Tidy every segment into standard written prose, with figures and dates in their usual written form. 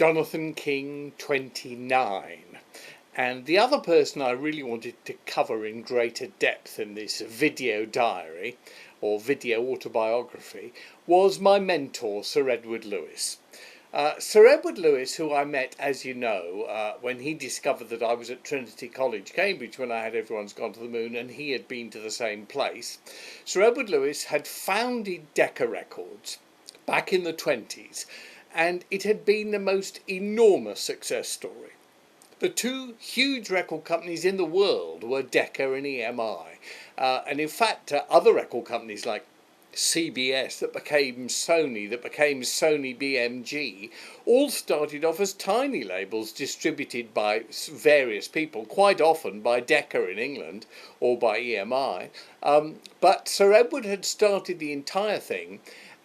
Jonathan King, 29. And the other person I really wanted to cover in greater depth in this video diary or video autobiography was my mentor, Sir Edward Lewis. Sir Edward Lewis, who I met, as you know, when he discovered that I was at Trinity College, Cambridge, when I had Everyone's Gone to the Moon, and he had been to the same place. Sir Edward Lewis had founded Decca Records back in the 20s, and it had been the most enormous success story. The two huge record companies in the world were Decca and EMI. And in fact, other record companies like CBS that became Sony BMG, all started off as tiny labels distributed by various people, quite often by Decca in England or by EMI. But Sir Edward had started the entire thing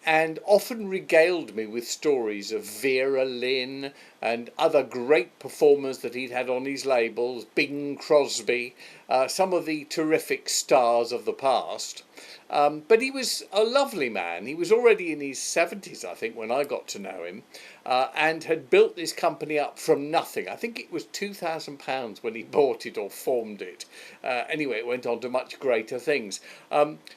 and often regaled me with stories of Vera Lynn and other great performers that he'd had on his labels, Bing Crosby, some of the terrific stars of the past. But he was a lovely man. He was already in his 70s, I think, when I got to know him, and had built this company up from nothing. I think it was £2,000 when he bought it or formed it. Anyway, it went on to much greater things.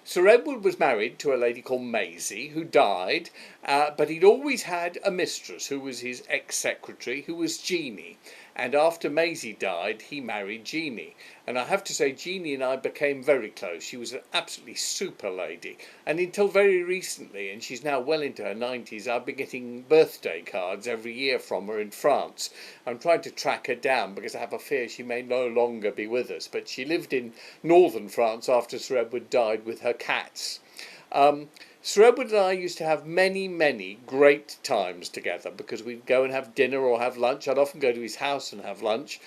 Sir Edward was married to a lady called Maisie, who died, but he'd always had a mistress who was his ex-secretary, who was Jeannie. And after Maisie died, he married Jeannie. And I have to say, Jeannie and I became very close. She was an absolutely super lady. And until very recently, and she's now well into her 90s, I've been getting birthday cards every year from her in France. I'm trying to track her down because I have a fear she may no longer be with us. But she lived in northern France after Sir Edward died with her cats. Sir Edward and I used to have many, many great times together because we'd go and have dinner or have lunch. I'd often go to his house and have lunch.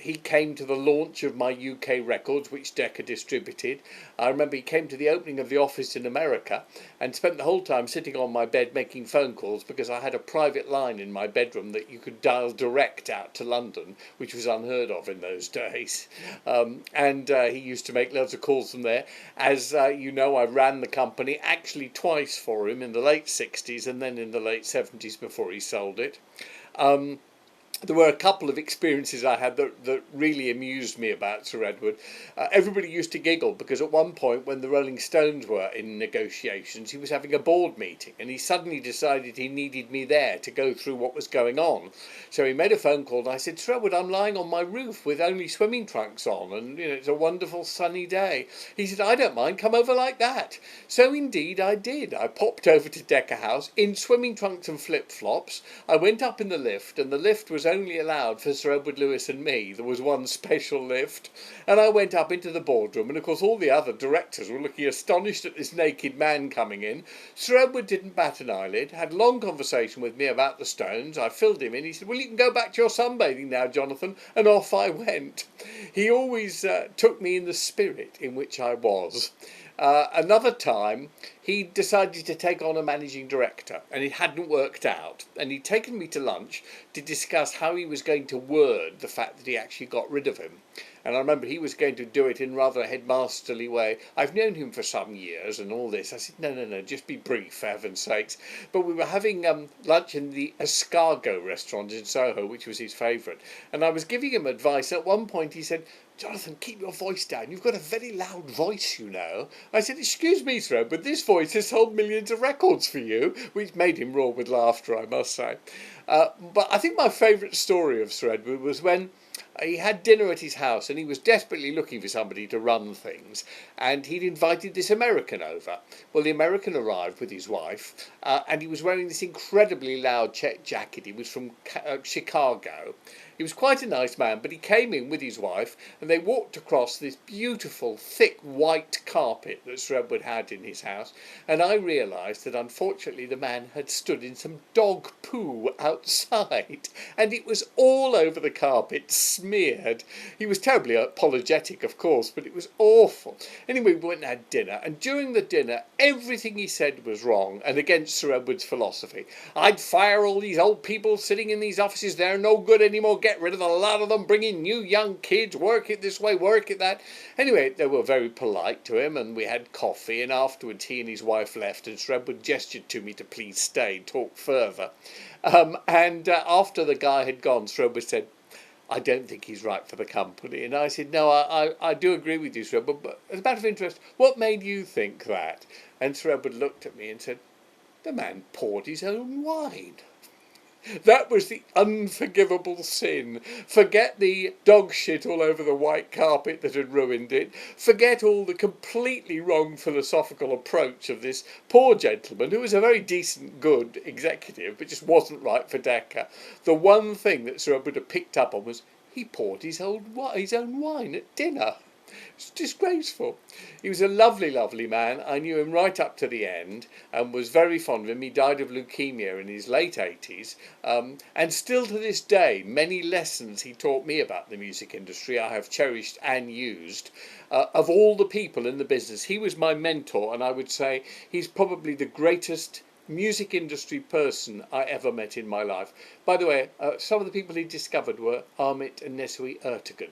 He came to the launch of my UK records, which Decca distributed. I remember he came to the opening of the office in America and spent the whole time sitting on my bed making phone calls because I had a private line in my bedroom that you could dial direct out to London, which was unheard of in those days. And he used to make loads of calls from there. As you know, I ran the company actually twice for him in the late 60s and then in the late 70s before he sold it. There were a couple of experiences I had that really amused me about Sir Edward. Everybody used to giggle because at one point when the Rolling Stones were in negotiations, he was having a board meeting and he suddenly decided he needed me there to go through what was going on. So he made a phone call and I said, Sir Edward, I'm lying on my roof with only swimming trunks on and it's a wonderful sunny day. He said, I don't mind, come over like that. So indeed I did. I popped over to Decca House in swimming trunks and flip-flops. I went up in the lift and the lift was only allowed for Sir Edward Lewis and me. There was one special lift and I went up into the boardroom and of course all the other directors were looking astonished at this naked man coming in. Sir Edward didn't bat an eyelid, had a long conversation with me about the Stones. I filled him in. He said, well, you can go back to your sunbathing now, Jonathan, and off I went. He always took me in the spirit in which I was. Another time, he decided to take on a managing director, and it hadn't worked out. And he'd taken me to lunch to discuss how he was going to word the fact that he actually got rid of him. And I remember he was going to do it in rather a headmasterly way. I've known him for some years and all this. I said, no, just be brief, for heaven's sakes. But we were having lunch in the Escargot restaurant in Soho, which was his favourite. And I was giving him advice. At one point he said, Jonathan, keep your voice down. You've got a very loud voice, you know. I said, excuse me, sir, but this voice has sold millions of records for you, which made him roar with laughter, I must say. But I think my favourite story of Sir Edward was when he had dinner at his house and he was desperately looking for somebody to run things, and he'd invited this American over. Well, the American arrived with his wife and he was wearing this incredibly loud check jacket. He was from Chicago. He was quite a nice man, but he came in with his wife and they walked across this beautiful, thick, white carpet that Sir Edward had in his house. And I realised that unfortunately the man had stood in some dog poo outside and it was all over the carpet, smeared. He was terribly apologetic, of course, but it was awful. Anyway, we went and had dinner, and during the dinner, everything he said was wrong and against Sir Edward's philosophy. I'd fire all these old people sitting in these offices. They're no good anymore. Get rid of a lot of them. Bring in new young kids. Work it this way, work it that. Anyway, they were very polite to him, and we had coffee, and afterwards he and his wife left, and Sir Edward gestured to me to please stay, talk further. After the guy had gone, Sir Edward said, I don't think he's right for the company. And I said, no, I do agree with you, Sir Edward, but as a matter of interest, what made you think that? And Sir Edward looked at me and said, the man poured his own wine. That was the unforgivable sin. Forget the dog shit all over the white carpet that had ruined it. Forget all the completely wrong philosophical approach of this poor gentleman, who was a very decent, good executive, but just wasn't right for Decca. The one thing that Sir Edward had picked up on was he poured his own wine at dinner. It's disgraceful. He was a lovely, lovely man. I knew him right up to the end and was very fond of him. He died of leukemia in his late 80s. And still to this day, many lessons he taught me about the music industry I have cherished and used. Of all the people in the business, he was my mentor, and I would say he's probably the greatest music industry person I ever met in my life. By the way, some of the people he discovered were Amit and Nesui Ertegun.